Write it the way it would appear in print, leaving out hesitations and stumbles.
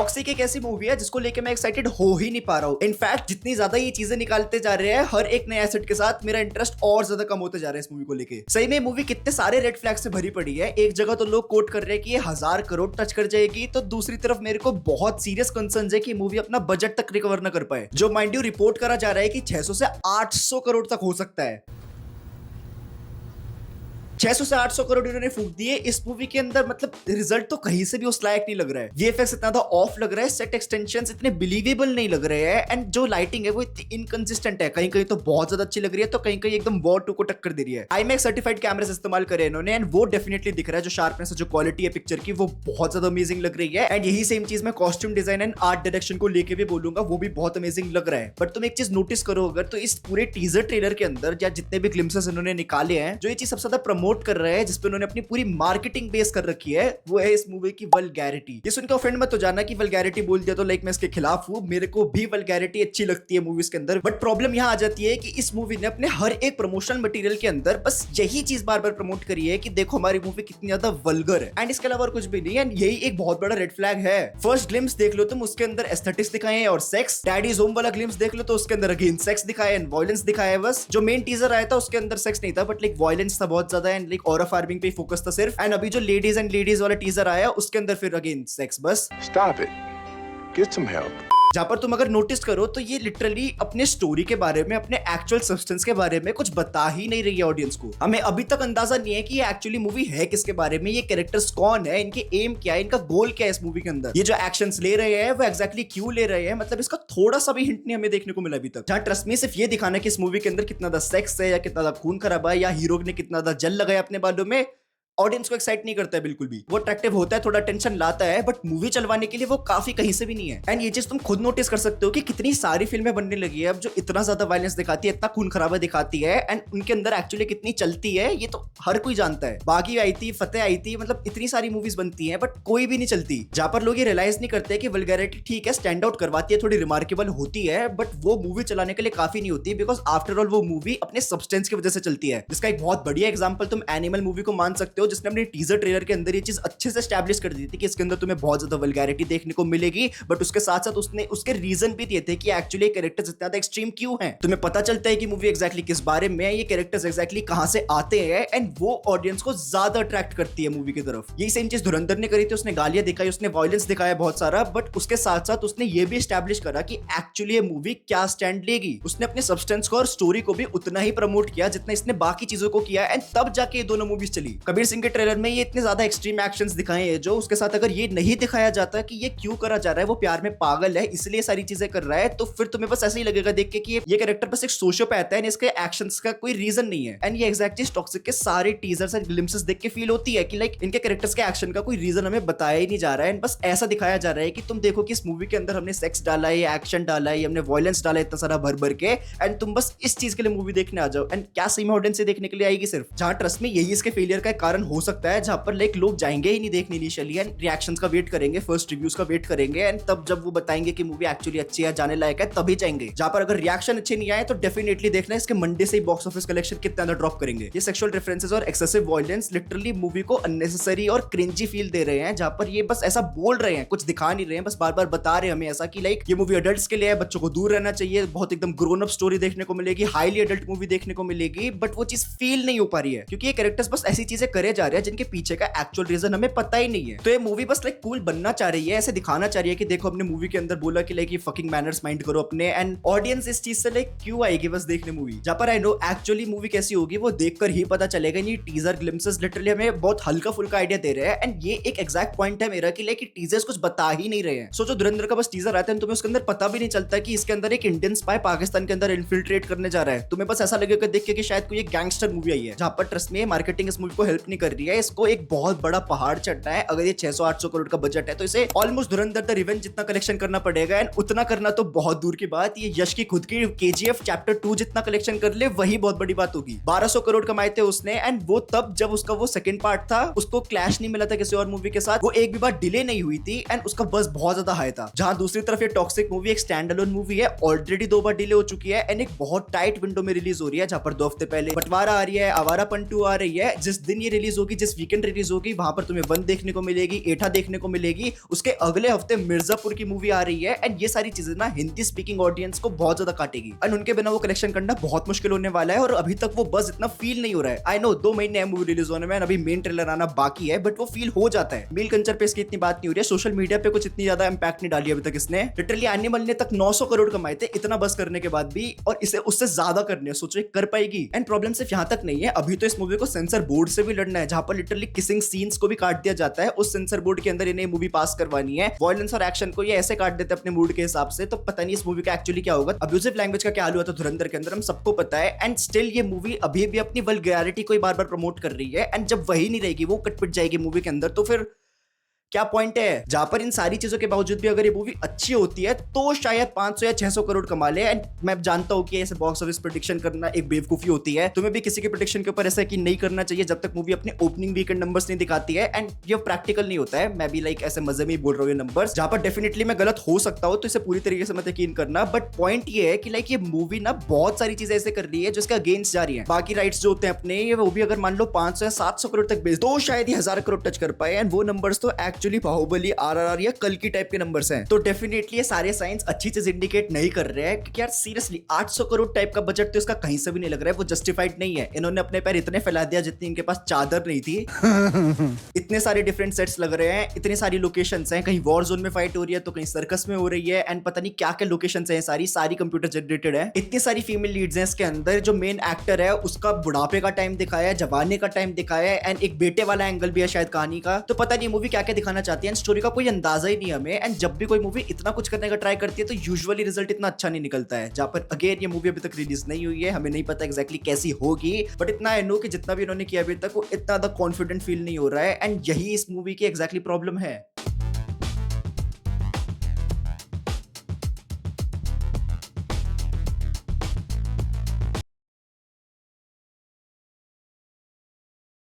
Toxic एक ऐसी movie है जिसको लेके मैं एक्साइटेड हो ही नहीं पा रहा हूँ। इनफैक्ट जितनी ज्यादा ये चीजें निकालते जा रहे हैं हर एक नए एसेट के साथ मेरा इंटरेस्ट और ज्यादा कम होते जा रहा है इस मूवी को लेके। सही में मूवी कितने सारे रेड फ्लैग से भरी पड़ी है। एक जगह तो लोग कोट कर रहे हैं कि ये 1000 करोड़ टच कर जाएगी, तो दूसरी तरफ मेरे को बहुत सीरियस कंसर्न है कि मूवी अपना बजट तक रिकवर न कर पाए, जो माइंड यू रिपोर्ट करा जा रहा है कि 600 से 800 करोड़ तक हो सकता है। 600 से 800 करोड़ इन्होंने फूक दिए इस मूवी के अंदर। मतलब रिजल्ट तो कहीं से भी उस लायक नहीं लग रहा है। वीएफएक्स इतना ऑफ लग रहा है, सेट एक्सटेंशंस इतने बिलीवेबल नहीं लग रहे हैं, एंड जो लाइटिंग है वो इतनी इनकंसिस्टेंट है। कहीं कहीं तो बहुत ज्यादा अच्छी लग रही है, तो कहीं कहीं एकदम वॉर 2 को टक्कर दे रही है। आईमैक्स सर्टिफाइड कैमरास इस्तेमाल करे इन्होंने, एंड वो डेफिनेटली दिख रहा है। जो शार्पनेस है, जो क्वालिटी है पिक्चर की, वो बहुत ज्यादा अमेजिंग लग रही है। एंड यही सेम चीज मैं costume design and art direction को लेके भी बोलूंगा, वो भी बहुत अमेजिंग लग रहा है। बट तुम एक चीज नोटिस करो अगर, तो इस पूरे टीजर ट्रेलर के अंदर या जितने भी ग्लिम्सेस इन्होंने निकाले हैं, जो ये चीज सबसे ज्यादा प्रमोट कर रहे हैं, जिसपे उन्होंने अपनी पूरी मार्केटिंग बेस कर रखी है, वो है इस मूवी की वल्गैरिटी। ये सुनकर ऑफेंड मत हो जाना कि वल्गैरिटी बोल दिया तो लाइक मैं इसके खिलाफ हूं। मेरे को भी वल्गैरिटी अच्छी लगती है मूवीज के अंदर, बट प्रॉब्लम यहां आ जाती है कि इस मूवी ने अपने हर एक प्रमोशनल मटेरियल के अंदर बस यही चीज बार बार प्रमोट करी है कि देखो हमारी मूवी कितनी ज्यादा वल्गर है, एंड इसके अलावा और कुछ भी नहीं। एंड यही एक बहुत बड़ा रेड फ्लैग है। फर्स्ट ग्लिम्स देख लो तुम, उसके अंदर एस्थेटिक्स दिखाए हैं और सेक्स। डैडीज होम वाला ग्लिम्स देख लो तो उसके अंदर अगेन सेक्स दिखाया एंड वायलेंस दिखाया है। बस जो मेन टीजर आया था उसके अंदर सेक्स नहीं था, बट लाइक वायलेंस था बहुत ज्यादा, एंड लाइक ऑरा फार्मिंग पे फोकस था सिर्फ। एंड अभी जो लेडीज एंड लेडीज वाला टीजर आया उसके अंदर फिर अगेन सेक्स। बस Stop it. Get some help. जहां पर तुम अगर नोटिस करो तो ये लिटरली अपने स्टोरी के बारे में, अपने एक्चुअल सब्सटेंस के बारे में कुछ बता ही नहीं रही है ऑडियंस को। हमें अभी तक अंदाजा नहीं है कि ये एक्चुअली मूवी है किसके बारे में, ये कैरेक्टर्स कौन है, इनके एम क्या है, इनका गोल क्या है इस मूवी के अंदर। ये जो एक्शंस ले रहे हैं वो एक्जैक्टली क्यों ले रहे हैं, मतलब इसका थोड़ा सा भी हिंट नहीं हमें देखने को मिला अभी तक। जहां ट्रस्ट मी सिर्फ ये दिखाना कि इस मूवी के अंदर कितना ज्यादा सेक्स है, या कितना ज्यादा खून खराबा है, या हीरो ने कितना ज्यादा जल लगाया अपने बालों में, ऑडियंस को एक्साइट नहीं करता है बिल्कुल भी। वो अट्रैक्टिव होता है, थोड़ा टेंशन लाता है, बट मूवी चलवाने के लिए वो काफी कहीं से भी नहीं है। एंड ये चीज तुम खुद नोटिस कर सकते हो कि कितनी सारी फिल्में बनने लगी है अब जो इतना ज्यादा वायलेंस दिखाती है, इतना खून खराबा दिखाती है, एंड उनके अंदर एक्चुअली कितनी चलती है ये तो हर कोई जानता है। बाकी आई थी, फतेह आई थी, मतलब इतनी सारी मूवीज बनती है बट कोई भी नहीं चलती। जहां पर लोग ये रियलाइज नहीं करते कि वल्गैरिटी ठीक है, स्टैंड आउट करवाती है, थोड़ी रिमार्केबल होती है, बट वो मूवी चलाने के लिए काफी नहीं होती, बिकॉज आफ्टर ऑल वो मूवी अपने सब्सटेंस की वजह से चलती है। जिसका एक बहुत बढ़िया एग्जाम्पल तुम एनिमल मूवी को मान सकते हो, जिसने अपने टीजर ट्रेलर के अंदर ये चीज अच्छे से एस्टैब्लिश कर दी थी कि इसके अंदर तुम्हें बहुत ज्यादा वल्गैरिटी देखने को मिलेगी, बट उसके साथ साथ उसने उसके रीजन भी दिए थे कि एक्चुअली कैरेक्टर्स इतना ज्यादा एक्सट्रीम क्यों हैं। तुम्हें पता चलता है कि मूवी एक्जैक्टली किस बारे में है, ये कैरेक्टर्स एक्जैक्टली कहां से आते हैं, एंड वो ऑडियंस को ज्यादा अट्रैक्ट करती है मूवी की तरफ। यही सेम चीज धुरंधर ने करी थी, उसने गालियां दिखाई, उसने वायलेंस दिखाया बहुत सारा, बट उसके साथ साथ उसने ये भी एस्टैब्लिश करा कि एक्चुअली ये मूवी क्या स्टैंड लेगी। उसने अपने सब्सटेंस को और स्टोरी को भी उतना ही प्रमोट किया जितना इसने बाकी चीजों को किया, एंड तब जाके ये दोनों मूवीज चली। कबीर सिंह के ट्रेलर में ये इतने ज्यादा एक्सट्रीम एक्शंस दिखाए हैं, जो उसके साथ अगर ये नहीं दिखाया जाता कि ये क्यों करा जा रहा है, वो प्यार में पागल है इसलिए सारी चीजें कर रहा है, तो फिर तुम्हें बस ऐसे ही लगेगा देख के कि ये कैरेक्टर बस एक सोशियोपैथ है, इसके एक्शंस का कोई रीजन नहीं है। एंड ये एग्जैक्टली टॉक्सिक के सारे टीजर्स एंड ग्लिम्सेस देख के फील होती है कि लाइक इनके कैरेक्टर्स के एक्शन का कोई रीजन हमें बताया ही नहीं जा रहा है, बस ऐसा दिखाया जा रहा है कि तुम देखो कि इस मूवी के अंदर हमने सेक्स डाला है, एक्शन डाला है, हमने वायलेंस डाला है इतना सारा भर भर के, एंड तुम बस इस चीज के लिए मूवी देखने आ जाओ। एंड क्या सही में ऑडियंस से देखने के लिए आएगी सिर्फ? जहां ट्रस्ट में यही इसके फेलियर का कारण हो सकता है, जहां पर लाइक लोग जाएंगे ही नहीं देखने इनिशियली, एंड रिएक्शंस का वेट करेंगे, फर्स्ट रिव्यूज का वेट करेंगे, एंड तब जब वो बताएंगे कि मूवी एक्चुअली अच्छी है, जाने लायक है, तभी जाएंगे। जहां पर अगर रिएक्शन अच्छे नहीं आए तो डेफिनेटली देखना इसके मंडे से ही बॉक्स ऑफिस कलेक्शन कितना ज्यादा ड्रॉप करेंगे। ये सेक्सुअल रेफरेंसेस और एक्सेसिव वायलेंस लिटरली मूवी को अननेसेसरी और क्रिंजी फील दे रहे हैं, जहां पर ये बस ऐसा बोल रहे हैं, कुछ दिखा नहीं रहे हैं, बस बार बार बता रहे हैं हमें ऐसा कि लाइक ये मूवी अडल्ट्स के लिए है, बच्चों को दूर रहना चाहिए, बहुत एकदम ग्रोन अप स्टोरी देखने को मिलेगी, हाईली अडल्ट मूवी देखने को मिलेगी, बट वो चीज फील नहीं हो पा रही है क्योंकि ये कैरेक्टर्स बस ऐसी चीजें करे जा रहे हैं जिनके पीछे का एक्चुअल रीजन हमें पता ही नहीं है। तो ये मूवी बस लाइक कूल बनना चाह रही है, ऐसे दिखाना चाह रही है कि देखो अपने मूवी के अंदर बोला कि लाइक ये फकिंग मैनर्स माइंड करो अपने, एंड ऑडियंस इस चीज से लाइक क्यों आएगी बस देखने मूवी। जहां पर आई नो एक्चुअली मूवी कैसी होगी वो देखकर ही पता चलेगा। ये टीजर ग्लिम्सेस लिटरली हमें बहुत हल्का फुल्का आइडिया दे रहे हैं, एंड ये एक एग्जैक्ट पॉइंट है मेरा कि लाइक टीजर्स कुछ बता ही नहीं रहे हैं। सोचो धुरंधर का बस टीजर आता है, तुम्हें उसके अंदर पता भी नहीं चलता कि इसके अंदर एक इंडियन स्पाई पाकिस्तान के अंदर इन्फिल्ट्रेट करने जा रहा है। तुम्हें बस ऐसा लगेगा देख के कि शायद कोई एक गैंगस्टर मूवी आई है, जहां पर ट्रस्ट में मार्केटिंग इस मूवी को हेल्प नहीं कर रही है। इसको एक बहुत बड़ा पहाड़ चढ़ना है। अगर ये 600-800 करोड़ का बजट है तो इसे ऑलमोस्ट धुरंधर द रिवेंज जितना कलेक्शन करना पड़ेगा, एंड उतना करना तो बहुत दूर की बात, ये यश की खुद की केजीएफ चैप्टर 2 जितना कलेक्शन कर ले वही बहुत बड़ी बात होगी। 1200 करोड़ कमाए थे उसने, एंड वो तब जब उसका वो सेकंड पार्ट था उसको क्लैश नहीं मिला था किसी और मूवी के साथ, वो एक भी बार डिले नहीं हुई थी, एंड उसका बस बहुत ज्यादा हाई था। जहां दूसरी तरफ ये टॉक्सिक मूवी एक स्टैंड अलोन मूवी है, ऑलरेडी 2 बार डिले हो चुकी है, एंड एक बहुत टाइट विंडो में रिलीज हो रही है, जहां पर 2 हफ्ते पहले बंटवारा आ रही है, आवारापन 2 आ रही है। जिस दिन ये रिलीज रिलीज होगी, जिस वीकेंड रिलीज होगी, वहां पर तुम्हें 1 देखने को मिलेगी, एठा देखने को मिलेगी, उसके अगले हफ्ते मिर्जापुर की मूवी आ रही है। एंड ये सारी चीजें ना हिंदी स्पीकिंग ऑडियंस को बहुत ज्यादा काटेगी एंड उनके बिना वो कलेक्शन करना बहुत मुश्किल होने वाला है। और अभी तक वो बस इतना फील नहीं हो रहा है। आई नो 2 महीने है मूवी रिलीज होने में, अभी मेन ट्रेलर आना बाकी है, बट वो फील हो जाता है। मील कंचर पे इसकी इतनी बात नहीं हो रही है, सोशल मीडिया पे कुछ इतनी ज्यादा इंपैक्ट नहीं डाली अभी तक इसने। लिटरली एनिमल ने तक 900 करोड़ कमाए थे इतना बस करने के बाद भी, और इसे उससे ज्यादा करने सोचो ये कर पाएगी। एंड प्रॉब्लम सिर्फ यहाँ तक नहीं है, अभी तो इस मूवी को सेंसर बोर्ड से भी लड़ना है, जहां पर लिटरली किसिंग सीन्स को भी काट दिया जाता है। उस सेंसर बोर्ड के अंदर इन्हें मूवी पास करवानी है। वायलेंस और एक्शन को ये ऐसे काट देते हैं अपने मूड के हिसाब से, तो पता नहीं इस मूवी का एक्चुअली क्या होगा। अब्यूजिव लैंग्वेज का क्या हाल हुआ था धुरंधर के अंदर हम सबको पता है। एंड स्टिल ये मूवी अभी भी अपनी वल्गैरिटी को बार बार प्रमोट कर रही है। एंड जब वही नहीं रहेगी, वो कटपिट जाएगी मूवी के अंदर, तो फिर क्या पॉइंट है। जहां पर इन सारी चीजों के बावजूद भी अगर ये मूवी अच्छी होती है तो शायद 500 या 600 करोड़ कमा ले। एंड मैं जानता हूं कि ऐसे बॉक्स ऑफिस प्रेडिक्शन करना एक बेवकूफी होती है, तुम्हें भी किसी के प्रेडिक्शन के ऊपर ऐसा कि नहीं करना चाहिए जब तक मूवी अपने ओपनिंग वीकेंड नंबर्स नहीं दिखाती है। एंड ये प्रैक्टिकल नहीं होता है। मैं भी लाइक ऐसे मजे में बोल रहा हूँ ये नंबर्स, जहां पर डेफिनेटली मैं गलत हो सकता हूं, तो इसे पूरी तरीके से मत यकीन करना। बट पॉइंट ये है कि लाइक ये मूवी ना बहुत सारी चीजें ऐसे कर रही है जिसके अगेंस्ट जा रही है। बाकी राइट्स जो होते हैं अपने, वो भी अगर मान लो 500 या 700 करोड़ तक बेच तो शायद ही 1000 करोड़ टच कर पाए। एंड वो नंबर्स तो एक्चुअली बाहुबली, आरआरआर या कल की टाइप के नंबर्स हैं। तो डेफिनेटली ये सारे साइंस अच्छी चीज इंडिकेट नहीं कर रहे हैं कि यार सीरियसली 800 करोड़ टाइप का बजट तो इसका कहीं से भी नहीं लग रहा है, वो जस्टिफाइड नहीं है। इन्होंने अपने पैर इतने फैला दिया जितनी इनके पास चादर नहीं थी। इतने सारे डिफरेंट सेट्स लग रहे हैं, इतनी सारी लोकेशंस हैं, कहीं वॉर जोन में फाइट हो रही है तो कहीं सर्कस में हो रही है। एंड पता नहीं क्या क्या लोकेशंस हैं, सारी कंप्यूटर जनरेटेड है। इतनी सारी फीमेल लीड्स हैं इसके अंदर। जो मेन एक्टर है उसका बुढ़ापे का टाइम दिखाया है, जवानी का टाइम दिखाया है, एंड एक बेटे वाला एंगल भी है शायद कहानी का। तो पता नहीं मूवी क्या क्या दिखाना चाहती है, स्टोरी का कोई अंदाजा ही नहीं हमें। एंड जब भी कोई मूवी इतना कुछ करने का ट्राई करती है तो यूजुअली रिजल्ट इतना अच्छा नहीं निकलता है। जहां पर अगेन ये मूवी अभी तक रिलीज नहीं हुई है, हमें नहीं पता एग्जैक्टली कैसी होगी, बट इतना है नो कि जितना भी इन्होंने किया अभी तक वो इतना ज्यादा कॉन्फिडेंट फील नहीं हो रहा है। एंड यही इस मूवी की एग्जैक्टली प्रॉब्लम है।